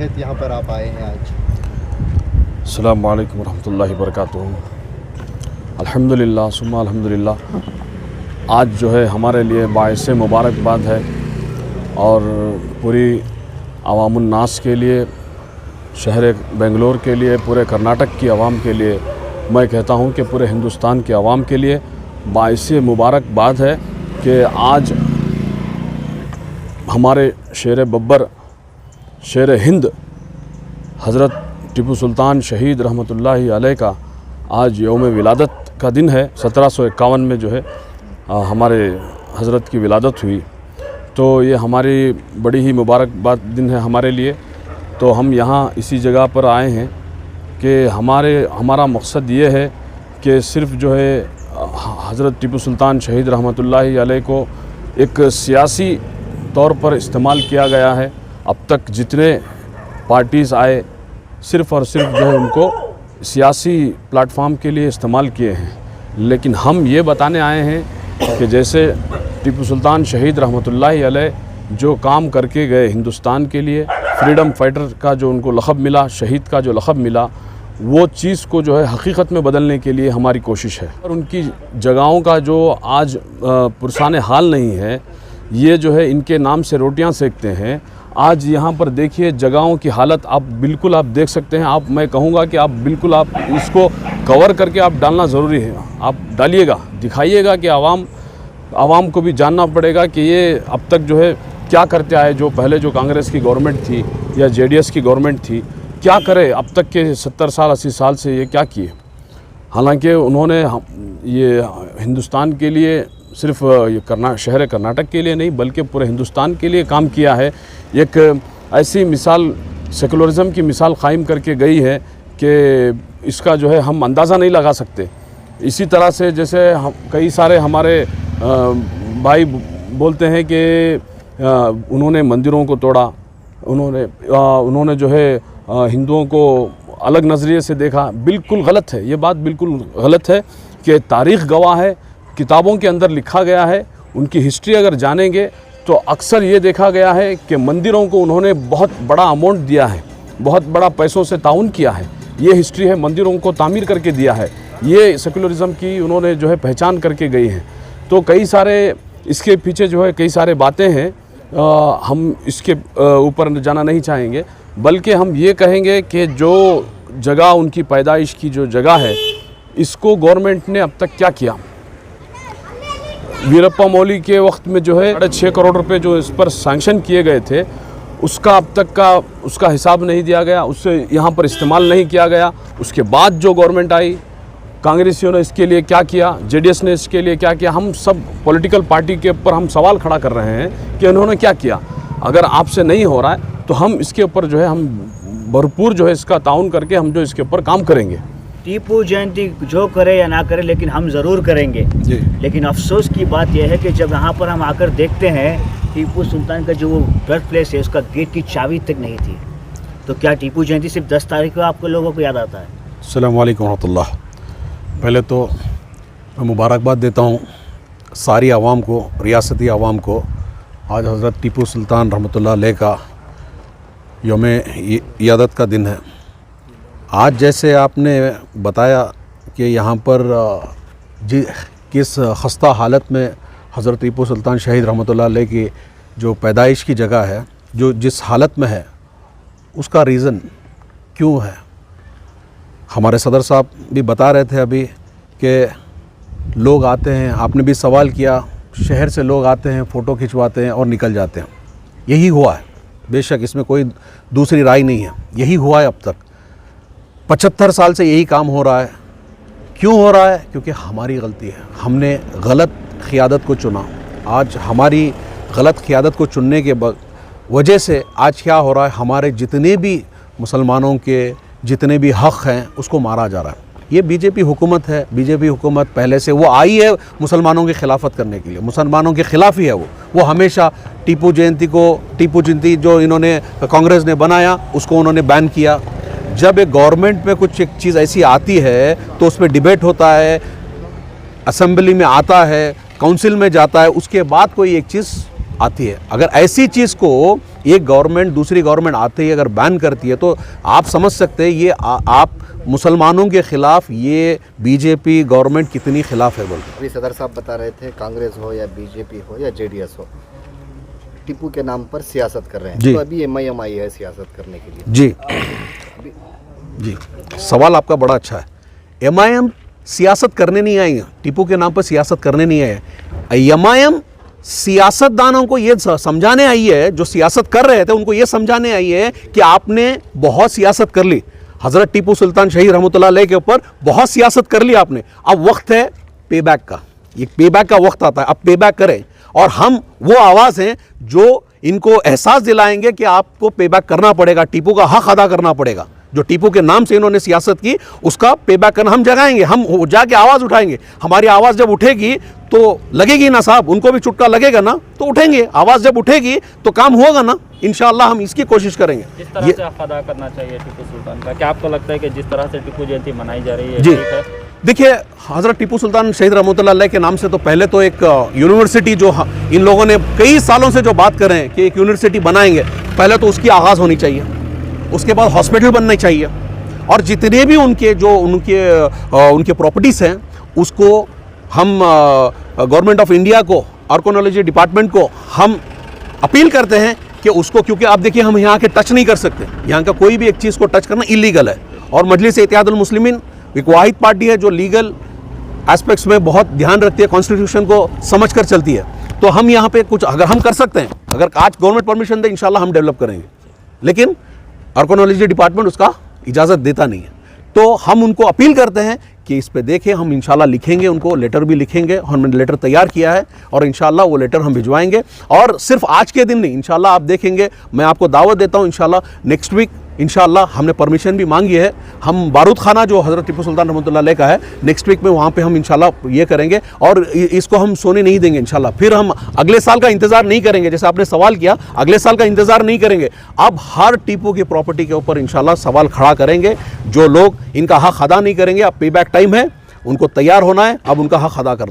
तहत यहाँ पर आप आए हैं आज? अस्सलामु अलैकुम रहमतुल्लाहि वबरकातुहू। अल्हम्दुलिल्लाह सुम्मा अल्हम्दुलिल्लाह। आज जो है हमारे लिए बाइस मुबारकबाद है और पूरी अवामुन नास के लिए, शहर बेंगलोर के लिए, पूरे कर्नाटक की आवाम के लिए, मैं कहता हूँ कि पूरे हिंदुस्तान के आवाम के लिए बाइस मुबारकबाद है कि आज हमारे शेर बब्बर, शेर हिंद हज़रत टीपू सुल्तान शहीद रहमतुल्लाहि अलैह का आज यौम विलादत का दिन है। 1751 में जो है हमारे हज़रत की विलादत हुई, तो ये हमारी बड़ी ही मुबारकबाद दिन है हमारे लिए। तो हम यहाँ इसी जगह पर आए हैं कि हमारा मकसद ये है कि सिर्फ़ जो है हज़रत टीपू सुल्तान शहीद रहमतुल्लाहि अलैह को एक सियासी तौर पर इस्तेमाल किया गया है। अब तक जितने पार्टीज़ आए सिर्फ़ और सिर्फ जो है उनको सियासी प्लेटफॉर्म के लिए इस्तेमाल किए हैं, लेकिन हम ये बताने आए हैं कि जैसे टीपू सुल्तान शहीद रहमतुल्लाहि अलैह जो काम करके गए हिंदुस्तान के लिए, फ्रीडम फाइटर का जो उनको लक़ब मिला, शहीद का जो लक़ब मिला, वो चीज़ को जो है हकीकत में बदलने के लिए हमारी कोशिश है। और उनकी जगहों का जो आज पुरसाने हाल नहीं है, ये जो है इनके नाम से रोटियां सेकते हैं। आज यहाँ पर देखिए जगहों की हालत आप बिल्कुल आप देख सकते हैं। मैं कहूँगा कि आप बिल्कुल आप इसको कवर करके आप डालना ज़रूरी है। आप डालिएगा, दिखाइएगा कि आवाम को भी जानना पड़ेगा कि ये अब तक जो है क्या करते आए। जो पहले जो कांग्रेस की गवर्नमेंट थी या जेडीएस की गवर्नमेंट थी, क्या करे अब तक के 70 साल 80 साल से ये क्या किए। हालांकि उन्होंने ये हिंदुस्तान के लिए सिर्फ शहर कर्नाटक के लिए नहीं बल्कि पूरे हिंदुस्तान के लिए काम किया है। एक ऐसी मिसाल, सेकुलरिज़म की मिसाल कायम करके गई है कि इसका जो है हम अंदाज़ा नहीं लगा सकते। इसी तरह से जैसे कई सारे हमारे भाई बोलते हैं कि उन्होंने मंदिरों को तोड़ा, उन्होंने जो है हिंदुओं को अलग नज़रिए से देखा। बिल्कुल गलत है, ये बात बिल्कुल गलत है कि तारीख़ गवाह है, किताबों के अंदर लिखा गया है। उनकी हिस्ट्री अगर जानेंगे तो अक्सर ये देखा गया है कि मंदिरों को उन्होंने बहुत बड़ा अमाउंट दिया है, बहुत बड़ा पैसों से ताउन किया है। ये हिस्ट्री है, मंदिरों को तामीर करके दिया है। ये सेकुलरिज़म की उन्होंने जो है पहचान करके गई हैं। तो कई सारे इसके पीछे जो है कई सारे बातें हैं, हम इसके ऊपर जाना नहीं चाहेंगे, बल्कि हम ये कहेंगे कि जो जगह उनकी पैदाइश की जो जगह है, इसको गवर्नमेंट ने अब तक क्या किया। वीरप्पा मोइली के वक्त में जो है 6.5 करोड़ रुपए जो इस पर सैंक्शन किए गए थे, उसका अब तक का उसका हिसाब नहीं दिया गया, उससे यहाँ पर इस्तेमाल नहीं किया गया। उसके बाद जो गवर्नमेंट आई, कांग्रेसियों ने इसके लिए क्या किया, जेडीएस ने इसके लिए क्या किया। हम सब पॉलिटिकल पार्टी के ऊपर हम सवाल खड़ा कर रहे हैं कि उन्होंने क्या किया। अगर आपसे नहीं हो रहा है तो हम इसके ऊपर जो है हम भरपूर जो है इसका ताउन करके हम जो इसके ऊपर काम करेंगे। टीपू जयंती जो करे या ना करे, लेकिन हम ज़रूर करेंगे जी। लेकिन अफसोस की बात यह है कि जब यहाँ पर हम आकर देखते हैं, टीपू सुल्तान का जो वो बर्थ प्लेस है, उसका गेट की चाबी तक नहीं थी। तो क्या टीपू जयंती सिर्फ 10 तारीख को आपको लोगों को याद आता है? अस्सलाम वालेकुम रहमतुल्लाह। पहले तो मैं मुबारकबाद देता हूँ सारी आवाम को, रियासती आवाम को। आज हज़रत टीपू सुल्तान रहमतुल्लाह अलैह का यौम इयादत का दिन है। आज जैसे आपने बताया कि यहाँ पर किस खस्ता हालत में हज़रत टीपू सुल्तान शहीद रहमतुल्लाह अलैह की जो पैदाइश की जगह है, जो जिस हालत में है, उसका रीज़न क्यों है। हमारे सदर साहब भी बता रहे थे अभी कि लोग आते हैं, आपने भी सवाल किया, शहर से लोग आते हैं, फ़ोटो खिंचवाते हैं और निकल जाते हैं। यही हुआ है, बेशक इसमें कोई दूसरी राय नहीं है, यही हुआ है अब तक। 75 साल से यही काम हो रहा है। क्यों हो रहा है? क्योंकि हमारी गलती है, हमने गलत क़ियादत को चुना। आज हमारी गलत क़ियादत को चुनने के वजह से आज क्या हो रहा है, हमारे जितने भी मुसलमानों के जितने भी हक़ हैं उसको मारा जा रहा है। ये बीजेपी हुकूमत है। बीजेपी हुकूमत पहले से वो आई है मुसलमानों की खिलाफत करने के लिए, मुसलमानों के ख़िलाफ़ ही है वो हमेशा टीपू जयंती जो इन्होंने कांग्रेस ने बनाया, उसको उन्होंने बैन किया। जब एक गवर्नमेंट में कुछ एक चीज़ ऐसी आती है तो उस पर डिबेट होता है, असेंबली में आता है, काउंसिल में जाता है, उसके बाद कोई एक चीज़ आती है। अगर ऐसी चीज़ को एक गवर्नमेंट दूसरी गवर्नमेंट आते ही अगर बैन करती है तो आप समझ सकते हैं ये आप मुसलमानों के ख़िलाफ़ ये बीजेपी गवर्नमेंट कितनी ख़िलाफ़ है बोल। अभी सदर साहब बता रहे थे कांग्रेस हो या बीजेपी हो या जेडीएस हो, टीपू के नाम पर सियासत कर रहे हैं। जी। तो अभी एमआईएम आई है सियासत करने के लिए। जी जी, सवाल आपका बड़ा अच्छा है। एमआईएम सियासत करने नहीं आई है, टीपू के नाम पर सियासत करने नहीं आई है। एमआईएम सियासतदानों को ये समझाने आई है, जो सियासत कर रहे थे उनको ये समझाने आई है कि आपने बहुत सियासत कर ली, हज़रत टीपू सुल्तान शहीद रहमतुल्लाह अलैह के ऊपर बहुत सियासत कर ली आपने, अब वक्त है पे बैक का। ये पे बैक का वक्त आता है, अब पे बैक करें। और हम वो आवाज़ हैं जो इनको एहसास दिलाएंगे कि आपको पे बैक करना पड़ेगा, टीपू का हक अदा करना पड़ेगा। जो टीपू के नाम से इन्होंने सियासत की उसका पे बैक करना हम जगाएंगे, हम जाके आवाज़ उठाएंगे। हमारी आवाज़ जब उठेगी तो लगेगी ना साहब, उनको भी चुटका लगेगा ना, तो उठेंगे। आवाज़ जब उठेगी तो काम होगा ना, इंशाअल्लाह हम इसकी कोशिश करेंगे। जिस तरह से हक अदा करना चाहिए टीपू सुल्तान का, क्या आपको लगता है कि जिस तरह से टीपू जयंती मनाई जा रही है जी, ठीक है? देखिए हज़रत टीपू सुल्तान शहीद रहमतुल्लाह अलैह के नाम से तो पहले तो एक यूनिवर्सिटी जो इन लोगों ने कई सालों से जो बात कर रहे हैं कि एक यूनिवर्सिटी बनाएंगे, पहले तो उसकी आगाज़ होनी चाहिए, उसके बाद हॉस्पिटल बनना चाहिए, और जितने भी उनके प्रॉपर्टीज़ हैं उसको हम गवर्नमेंट ऑफ इंडिया को, आर्कोनोलॉजी डिपार्टमेंट को हम अपील करते हैं कि उसको, क्योंकि आप देखिए हम यहाँ के टच नहीं कर सकते, यहाँ का कोई भी एक चीज़ को टच करना इलीगल है। और मजलिस इत्तेहादुल मुस्लिमीन एक वाहिद पार्टी है जो लीगल एस्पेक्ट्स में बहुत ध्यान रखती है, कॉन्स्टिट्यूशन को समझ कर चलती है। तो हम यहाँ पे कुछ अगर हम कर सकते हैं, अगर आज गवर्नमेंट परमिशन दे, इंशाल्लाह हम डेवलप करेंगे, लेकिन आर्कोनोलॉजी डिपार्टमेंट उसका इजाज़त देता नहीं है। तो हम उनको अपील करते हैं कि इस पे देखें, हम इंशाल्लाह लिखेंगे, उनको लेटर भी लिखेंगे, हमने लेटर तैयार किया है और इंशाल्लाह वो लेटर हम भिजवाएंगे। और सिर्फ आज के दिन नहीं, इंशाल्लाह आप देखेंगे, मैं आपको दावत देता हूँ, इंशाल्लाह नेक्स्ट वीक इंशाल्लाह हमने परमिशन भी मांगी है। हम बारूद खाना जो हज़रत टीपू सुल्तान रहमतुल्लाह अलैह का है, नेक्स्ट वीक में वहाँ पे हम इंशाल्लाह ये करेंगे और इसको हम सोने नहीं देंगे इंशाल्लाह। फिर हम अगले साल का इंतज़ार नहीं करेंगे, जैसे आपने सवाल किया, अगले साल का इंतज़ार नहीं करेंगे। अब हर टीपू की प्रॉपर्टी के ऊपर इंशाल्लाह सवाल खड़ा करेंगे। जो लोग इनका हक अदा नहीं करेंगे, अब पे बैक टाइम है, उनको तैयार होना है, अब उनका हक अदा करना है।